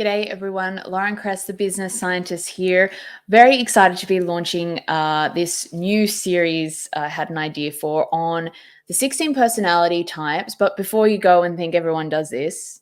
G'day everyone, Lauren Kress, the business scientist here. Very excited to be launching this new series I had an idea for on the 16 personality types. But before you go and think everyone does this,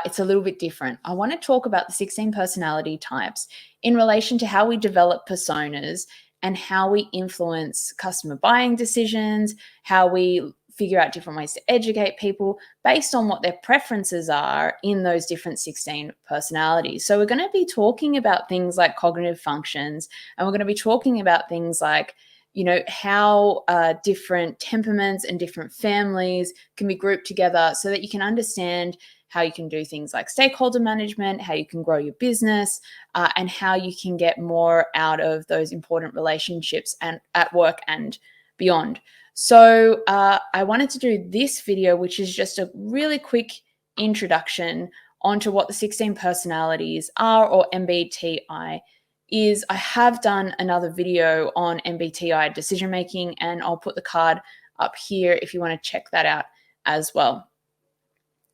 it's a little bit different. I want to talk about the 16 personality types in relation to how we develop personas and how we influence customer buying decisions, how we figure out different ways to educate people based on what their preferences are in those different 16 personalities. So we're going to be talking about things like cognitive functions, and we're going to be talking about things like, how different temperaments and different families can be grouped together so that you can understand how you can do things like stakeholder management, how you can grow your business, and how you can get more out of those important relationships and at work and beyond. So I wanted to do this video, which is just a really quick introduction onto what the 16 personalities are, or MBTI is. I have done another video on MBTI decision making, and I'll put the card up here if you want to check that out as well.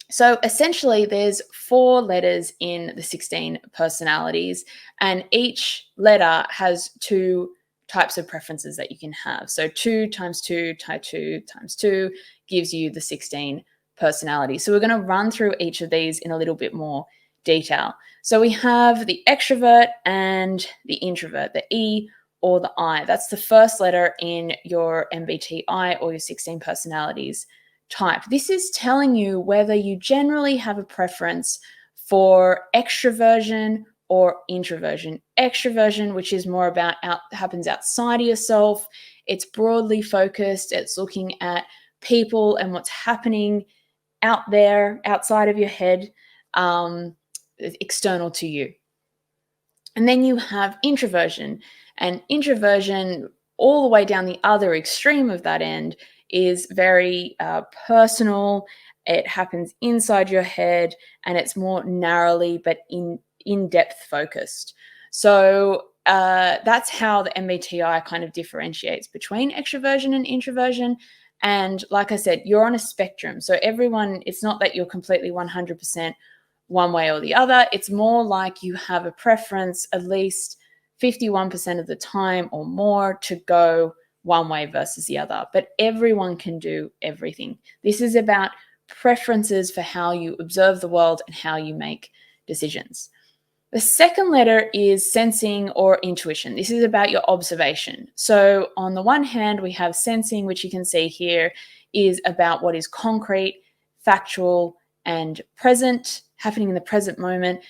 So essentially, there's 4 letters in the 16 personalities, and each letter has 2 types of preferences that you can have. So 2 times 2 times 2 times 2 gives you the 16 personalities. So we're going to run through each of these in a little bit more detail. So we have the extrovert and the introvert, the E or the I. That's the first letter in your MBTI or your 16 personalities type. This is telling you whether you generally have a preference for extroversion or introversion. Extroversion, which is more about happens outside of yourself. It's broadly focused. It's looking at people and what's happening out there, outside of your head, external to you. And then you have introversion. And introversion, all the way down the other extreme of that end, is very personal. It happens inside your head, and it's more narrowly but in-depth focused. So that's how the MBTI kind of differentiates between extroversion and introversion. And like I said, you're on a spectrum. So everyone, it's not that you're completely 100% one way or the other. It's more like you have a preference at least 51% of the time or more to go one way versus the other. But everyone can do everything. This is about preferences for how you observe the world and how you make decisions. The second letter is sensing or intuition. This is about your observation. So on the one hand, we have sensing, which you can see here, is about what is concrete, factual, and present, happening in the present moment.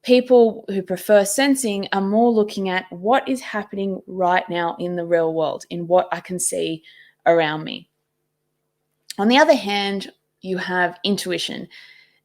People who prefer sensing are more looking at what is happening right now in the real world, in what I can see around me. On the other hand, you have intuition.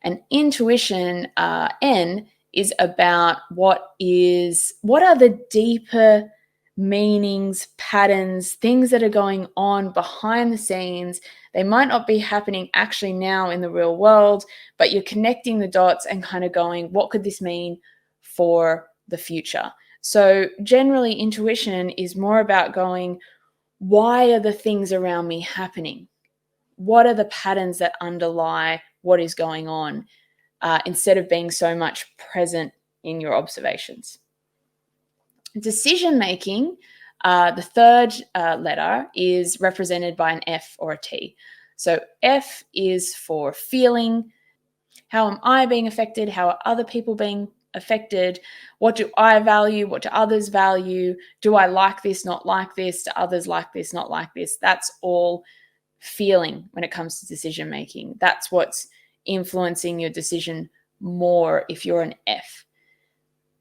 And intuition, N, is about what are the deeper meanings, patterns, things that are going on behind the scenes. They might not be happening actually now in the real world, but you're connecting the dots and kind of going, what could this mean for the future? So generally, intuition is more about going, why are the things around me happening? What are the patterns that underlie what is going on, instead of being so much present in your observations. Decision making, the third letter, is represented by an F or a T. So F is for feeling. How am I being affected? How are other people being affected? What do I value? What do others value? Do I like this, not like this? Do others like this, not like this? That's all feeling when it comes to decision making. That's what's influencing your decision more if you're an F.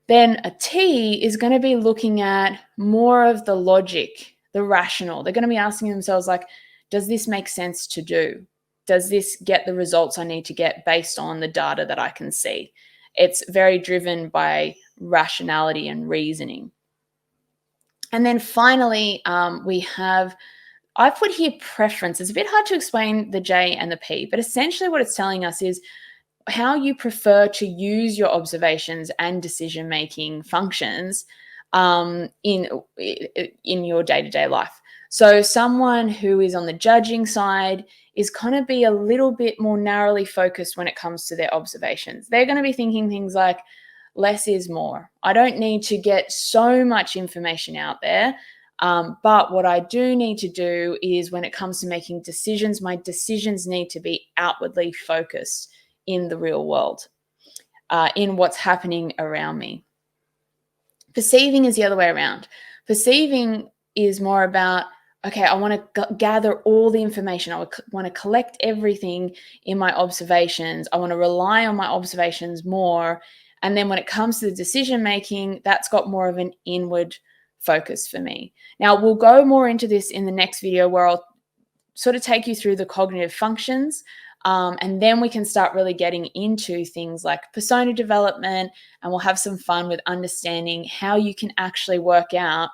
Then a T is going to be looking at more of the logic, the rational. They're going to be asking themselves, like, does this make sense to do? Does this get the results I need to get based on the data that I can see? It's very driven by rationality and reasoning. And then finally, I've put here preference. It's a bit hard to explain the J and the P, but essentially what it's telling us is how you prefer to use your observations and decision-making functions in your day-to-day life. So someone who is on the judging side is going to be a little bit more narrowly focused when it comes to their observations. They're going to be thinking things like, less is more. I don't need to get so much information out there. But what I do need to do is, when it comes to making decisions, my decisions need to be outwardly focused in the real world, in what's happening around me. Perceiving is the other way around. Perceiving is more about, okay, I want to gather all the information. I want to collect everything in my observations. I want to rely on my observations more. And then when it comes to the decision making, that's got more of an inward focus for me. Now, we'll go more into this in the next video, where I'll sort of take you through the cognitive functions. And then we can start really getting into things like persona development, and we'll have some fun with understanding how you can actually work out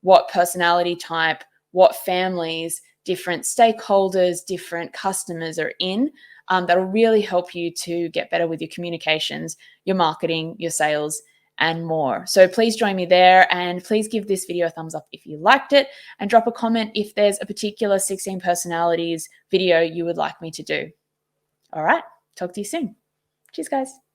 what personality type, what families, different stakeholders, different customers are in. That'll really help you to get better with your communications, your marketing, your sales, and more. So please join me there, and please give this video a thumbs up if you liked it, and drop a comment if there's a particular 16 personalities video you would like me to do. All right, talk to you soon. Cheers, guys.